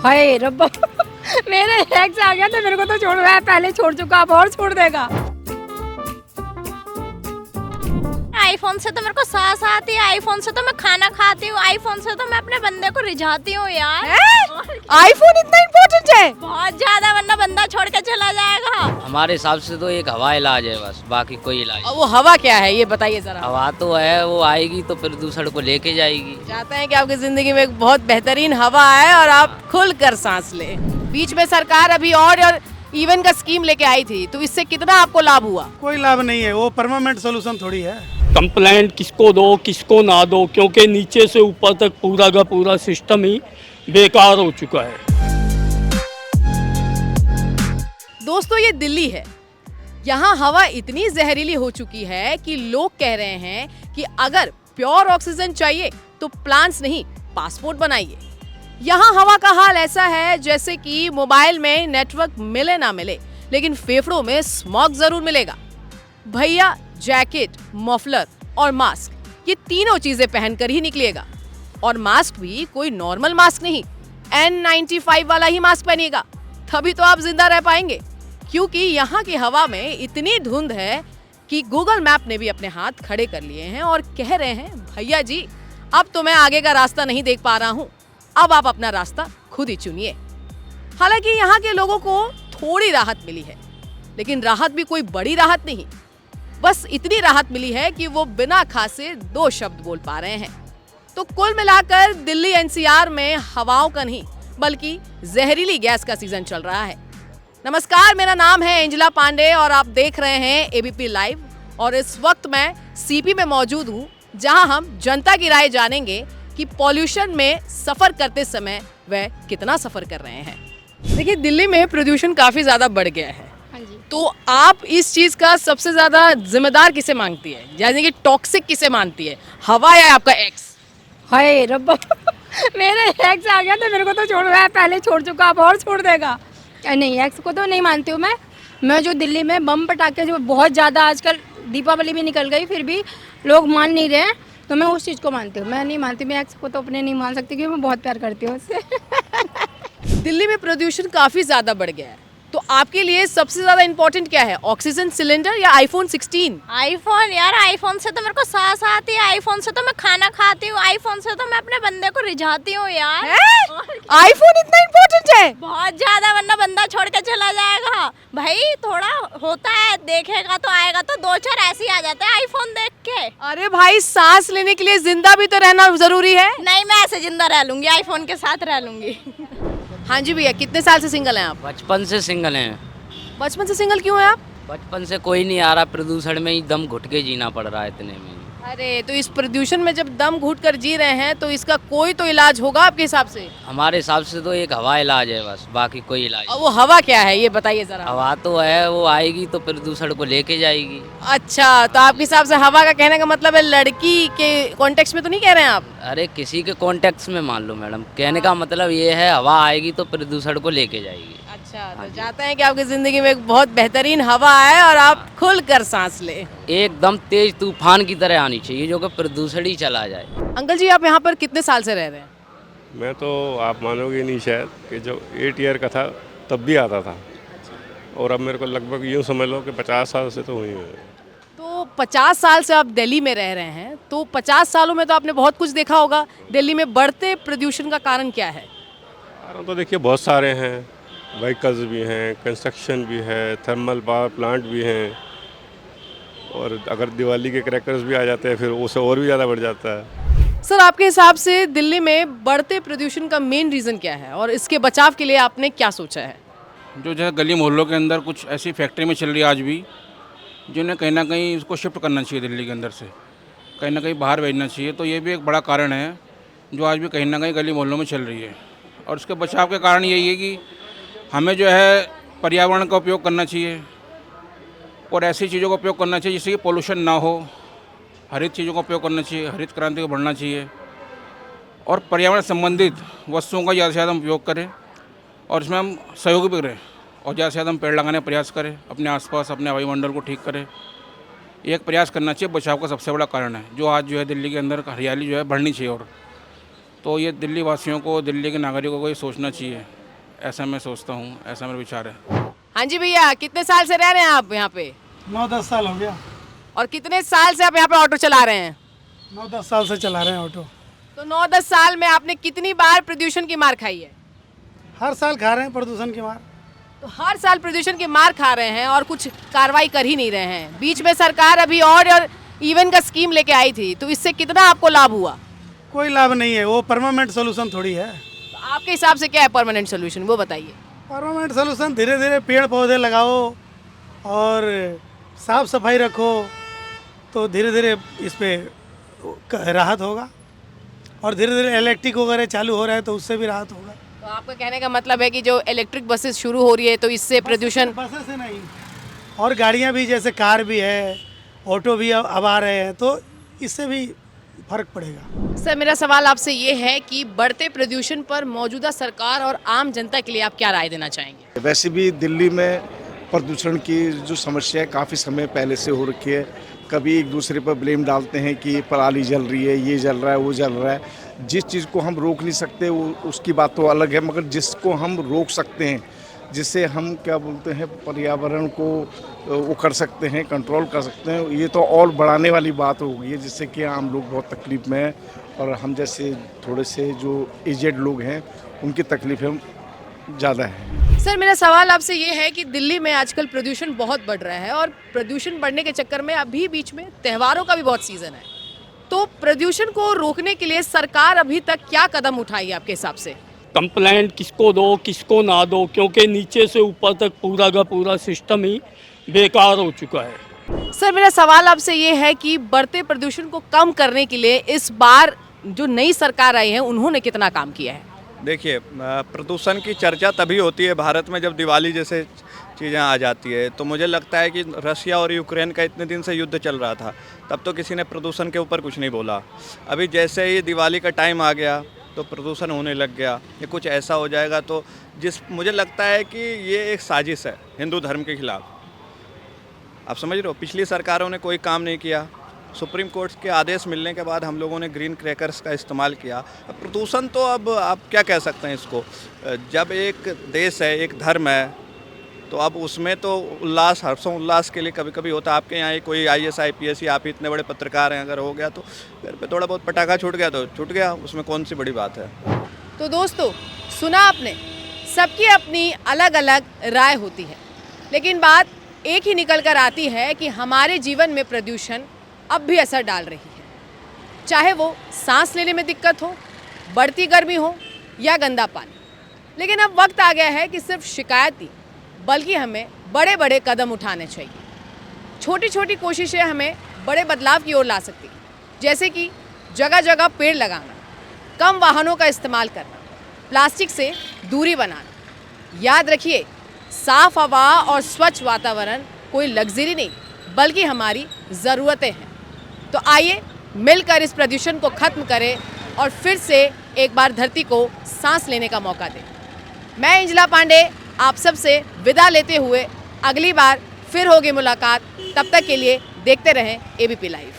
हाय रब्बा मेरे एक्स आ गया तो मेरे को तो छोड़ रहा है, पहले छोड़ चुका अब और छोड़ देगा। आईफोन से तो मेरे को सांस आती है, आईफोन से तो मैं खाना खाती हूँ, आईफोन से तो मैं अपने बंदे को रिझाती हूँ यार। आईफोन इतना इम्पोर्टेंट है? बहुत ज्यादा, वरना बंदा छोड़ के चला जाएगा। हमारे हिसाब से तो एक हवा इलाज है बस, बाकी कोई इलाज और वो हवा क्या है ये बताइए जरा। हवा तो है, वो आएगी तो प्रदूषण को लेके जाएगी। चाहते हैं कि आपकी जिंदगी में एक बहुत बेहतरीन हवा आए और आप खुलकर सांस ले। बीच में सरकार अभी और इवन का स्कीम लेके आई थी, तो इससे कितना आपको लाभ हुआ? कोई लाभ नहीं है, वो परमानेंट सोल्यूशन थोड़ी है। कंप्लेंट किसको दो किसको ना दो, क्योंकि नीचे से ऊपर तक पूरा का पूरा सिस्टम ही बेकार हो चुका है। दोस्तों ये दिल्ली है, यहाँ हवा इतनी जहरीली हो चुकी है कि लोग कह रहे हैं कि अगर प्योर ऑक्सीजन चाहिए तो प्लांट्स नहीं पासपोर्ट बनाइए। यहाँ हवा का हाल ऐसा है जैसे कि मोबाइल में नेटवर्क मिले ना मिले, लेकिन फेफड़ों में स्मॉग जरूर मिलेगा। भैया जैकेट, मफलर और मास्क ये तीनों चीजें पहनकर ही निकलिएगा, और मास्क भी कोई नॉर्मल मास्क नहीं, N95 वाला ही मास्क पहनिएगा, तभी तो आप जिंदा रह पाएंगे। क्योंकि यहाँ की हवा में इतनी धुंध है कि गूगल मैप ने भी अपने हाथ खड़े कर लिए हैं और कह रहे हैं भैया जी अब तो मैं आगे का रास्ता नहीं देख पा रहा हूँ, अब आप अपना रास्ता खुद ही चुनिए। हालांकि यहाँ के लोगों को थोड़ी राहत मिली है, लेकिन राहत भी कोई बड़ी राहत नहीं, बस इतनी राहत मिली है कि वो बिना खांसे 2 शब्द बोल पा रहे हैं। तो कुल मिलाकर दिल्ली एनसीआर में हवाओं का नहीं बल्कि जहरीली गैस का सीजन चल रहा है। नमस्कार, मेरा नाम है एंजेला पांडे और आप देख रहे हैं एबीपी लाइव। और इस वक्त मैं सीपी में मौजूद हूँ, जहां हम जनता की राय जानेंगे कि पॉल्यूशन में सफर करते समय वह कितना सफर कर रहे हैं। देखिए दिल्ली में प्रदूषण काफी ज्यादा बढ़ गया है, तो आप इस चीज का सबसे ज्यादा जिम्मेदार किसे मांगती है, यानी कि टॉक्सिक किसे मानती है, हवा या आपका एक्स? हाय रब्बा मेरे एक्स आ गया तो मेरे को तो छोड़ रहा है, पहले छोड़ चुका अब और छोड़ देगा। नहीं, एक्स को तो नहीं मानती हूँ मैं जो दिल्ली में बम पटाखे जो बहुत ज़्यादा, आजकल दीपावली भी निकल गई फिर भी लोग मान नहीं रहे हैं, तो मैं उस चीज़ को मानती हूँ। मैं नहीं मानती, मैं एक्स को तो अपने नहीं मान सकती क्योंकि मैं बहुत प्यार करती हूँ उससे। दिल्ली में प्रदूषण काफी ज्यादा बढ़ गया है, तो आपके लिए सबसे ज्यादा इंपॉर्टेंट क्या है, ऑक्सीजन सिलेंडर या आईफोन 16? आईफोन यार, आईफोन से तो मेरे को सांस आती है, आईफोन से तो मैं खाना खाती हूँ, आईफोन से तो मैं अपने बंदे को रिझाती हूँ यार। आईफोन इतना इम्पोर्टेंट है? बहुत ज्यादा, वरना बंदा छोड़ के चला जाएगा। भाई थोड़ा होता है, देखेगा तो आएगा, तो 2-4 ऐसे ही आ जाते हैं आईफोन देख के। अरे भाई सांस लेने के लिए जिंदा भी तो रहना जरूरी है। नहीं, मैं ऐसे जिंदा रह लूंगी, आईफोन के साथ रह लूंगी। हाँ जी भैया, कितने साल से सिंगल हैं आप? बचपन से सिंगल हैं। बचपन से सिंगल क्यों हैं आप? बचपन से कोई नहीं आ रहा, प्रदूषण में ही दम घुट के जीना पड़ रहा है इतने में। अरे तो इस प्रदूषण में जब दम घुट कर जी रहे हैं तो इसका कोई तो इलाज होगा आपके हिसाब से? हमारे हिसाब से तो एक हवा इलाज है बस, बाकी कोई इलाज और वो हवा क्या है ये बताइए जरा। हवा तो है, वो आएगी तो प्रदूषण को लेके जाएगी। अच्छा, तो आपके हिसाब से हवा का कहने का मतलब है लड़की के कॉन्टेक्स्ट में तो नहीं कह रहे हैं आप? अरे किसी के कॉन्टेक्ट में मान लो मैडम, कहने का मतलब ये है हवा आएगी तो प्रदूषण को लेके जाएगी। अच्छा, तो चाहते हैं कि आपकी जिंदगी में एक बहुत बेहतरीन हवा आए और आप खुलकर सांस ले। एकदम तेज तूफान की तरह आनी चाहिए जो कि प्रदूषण ही चला जाए। अंकल जी आप यहाँ पर कितने साल से रह रहे हैं? मैं तो आप मानोगे नहीं शायद कि जो 8 ईयर का था तब भी आता था, और अब मेरे को लगभग यूँ समझ लो कि 50 साल से तो हुई है। तो 50 साल से आप दिल्ली में रह रहे हैं, तो 50 सालों में तो आपने बहुत कुछ देखा होगा। दिल्ली में बढ़ते प्रदूषण का कारण क्या है? कारण तो देखिए बहुत सारे हैं, व्हीकल्स भी हैं, कंस्ट्रक्शन भी है, थर्मल पावर प्लांट भी हैं, और अगर दिवाली के क्रैकर्स भी आ जाते हैं फिर उससे और भी ज़्यादा बढ़ जाता है। सर आपके हिसाब से दिल्ली में बढ़ते प्रदूषण का मेन रीज़न क्या है और इसके बचाव के लिए आपने क्या सोचा है? जो है गली मोहल्लों के अंदर कुछ ऐसी फैक्ट्री में चल रही है आज भी, जिन्हें कहीं ना कहीं इसको शिफ्ट करना चाहिए दिल्ली के अंदर से, कहीं ना कहीं बाहर भेजना चाहिए। तो ये भी एक बड़ा कारण है जो आज भी कहीं ना कहीं गली मोहल्लों में चल रही है। और इसके बचाव के कारण यही है कि हमें जो है पर्यावरण का उपयोग करना चाहिए और ऐसी चीज़ों का उपयोग करना चाहिए जिससे कि पोल्यूशन ना हो, हरित चीज़ों का उपयोग करना चाहिए, हरित क्रांति को बढ़ना चाहिए, और पर्यावरण संबंधित वस्तुओं का ज़्यादा से ज़्यादा हम उपयोग करें और इसमें हम सहयोग भी करें, और ज़्यादा से ज़्यादा हम पेड़ लगाने का प्रयास करें, अपने आसपास अपने वायुमंडल को ठीक करें। ये एक प्रयास करना चाहिए, बचाव का सबसे बड़ा कारण है जो आज जो है दिल्ली के अंदर हरियाली जो है बढ़नी चाहिए। तो ये दिल्ली वासियों को, दिल्ली के नागरिकों को ये सोचना चाहिए, ऐसा मैं सोचता हूँ, ऐसा मेरा विचार है। हाँ जी भैया, कितने साल से रह रहे हैं आप यहाँ पे? 9-10 साल हो गया। और कितने साल से आप यहाँ पे ऑटो चला रहे हैं? 9-10 साल से चला रहे हैं ऑटो। तो 9-10 साल में आपने कितनी बार प्रदूषण की मार खाई है? हर साल खा रहे हैं प्रदूषण की मार। तो हर साल प्रदूषण की मार खा रहे हैं और कुछ कार्रवाई कर ही नहीं रहे हैं। बीच में सरकार अभी और इवन का स्कीम लेके आई थी, तो इससे कितना आपको लाभ हुआ? कोई लाभ नहीं है, वो परमानेंट सोल्यूशन थोड़ी है। तो आपके हिसाब से क्या है परमानेंट सोल्यूशन, वो बताइए। परमानेंट सोल्यूशन धीरे धीरे पेड़ पौधे लगाओ और साफ सफाई रखो, तो धीरे धीरे इस पे राहत होगा। और धीरे धीरे इलेक्ट्रिक वगैरह चालू हो रहा है तो उससे भी राहत होगा। तो आपका कहने का मतलब है कि जो इलेक्ट्रिक बसेस शुरू हो रही है तो इससे प्रदूषण। बसें से नहीं, और गाड़ियाँ भी, जैसे कार भी है, ऑटो भी अब आ रहे हैं, तो इससे भी फर्क पड़ेगा। सर, मेरा सवाल आपसे ये है कि बढ़ते प्रदूषण पर मौजूदा सरकार और आम जनता के लिए आप क्या राय देना चाहेंगे? वैसे भी दिल्ली में प्रदूषण की जो समस्या है काफ़ी समय पहले से हो रखी है। कभी एक दूसरे पर ब्लेम डालते हैं कि पराली जल रही है, ये जल रहा है, वो जल रहा है। जिस चीज़ को हम रोक नहीं सकते वो उसकी बात तो अलग है, मगर जिसको हम रोक सकते हैं, जिससे हम क्या बोलते हैं पर्यावरण को वो कर सकते हैं, कंट्रोल कर सकते हैं, ये तो और बढ़ाने वाली बात हो गई है, जिससे कि आम लोग बहुत तकलीफ में हैं और हम जैसे थोड़े से जो एजेड लोग हैं उनकी तकलीफें ज़्यादा है। सर, मेरा सवाल आपसे ये है कि दिल्ली में आजकल प्रदूषण बहुत बढ़ रहा है और प्रदूषण बढ़ने के चक्कर में अभी बीच में त्योहारों का भी बहुत सीजन है, तो प्रदूषण को रोकने के लिए सरकार अभी तक क्या कदम उठाई है आपके हिसाब से? कंप्लेंट किसको दो किसको ना दो, क्योंकि नीचे से ऊपर तक पूरा का पूरा सिस्टम ही बेकार हो चुका है। सर, मेरा सवाल आपसे ये है कि बढ़ते प्रदूषण को कम करने के लिए इस बार जो नई सरकार आई है उन्होंने कितना काम किया है? देखिए, प्रदूषण की चर्चा तभी होती है भारत में जब दिवाली जैसे चीज़ें आ जाती है। तो मुझे लगता है कि रशिया और यूक्रेन का इतने दिन से युद्ध चल रहा था, तब तो किसी ने प्रदूषण के ऊपर कुछ नहीं बोला। अभी जैसे ही दिवाली का टाइम आ गया तो प्रदूषण होने लग गया। ये कुछ ऐसा हो जाएगा तो मुझे लगता है कि ये एक साजिश है हिंदू धर्म के खिलाफ। आप समझ रहे हो, पिछली सरकारों ने कोई काम नहीं किया, सुप्रीम कोर्ट के आदेश मिलने के बाद हम लोगों ने ग्रीन क्रैकर्स का इस्तेमाल किया। प्रदूषण तो अब आप क्या कह सकते हैं इसको, जब एक देश है, एक धर्म है, तो अब उसमें तो उल्लास, हर्षों उल्लास के लिए कभी कभी होता है। आपके यहाँ ही कोई IAS IPS या आप इतने बड़े पत्रकार हैं, अगर हो गया तो घर पे थोड़ा बहुत पटाखा छूट गया तो छूट गया, उसमें कौन सी बड़ी बात है। तो दोस्तों, सुना आपने, सबकी अपनी अलग अलग राय होती है, लेकिन बात एक ही निकल कर आती है कि हमारे जीवन में प्रदूषण अब भी असर डाल रही है, चाहे वो सांस लेने में दिक्कत हो, बढ़ती गर्मी हो या गंदा पानी। लेकिन अब वक्त आ गया है कि सिर्फ शिकायत ही, बल्कि हमें बड़े बड़े कदम उठाने चाहिए। छोटी छोटी कोशिशें हमें बड़े बदलाव की ओर ला सकती हैं, जैसे कि जगह जगह पेड़ लगाना, कम वाहनों का इस्तेमाल करना, प्लास्टिक से दूरी बनाना। याद रखिए, साफ हवा और स्वच्छ वातावरण कोई लग्जरी नहीं बल्कि हमारी ज़रूरतें हैं। तो आइए मिलकर इस प्रदूषण को खत्म करें और फिर से एक बार धरती को सांस लेने का मौका दें। मैं इंजला पांडे आप सबसे विदा लेते हुए अगली बार फिर होगी मुलाकात। तब तक के लिए देखते रहें ABP लाइव।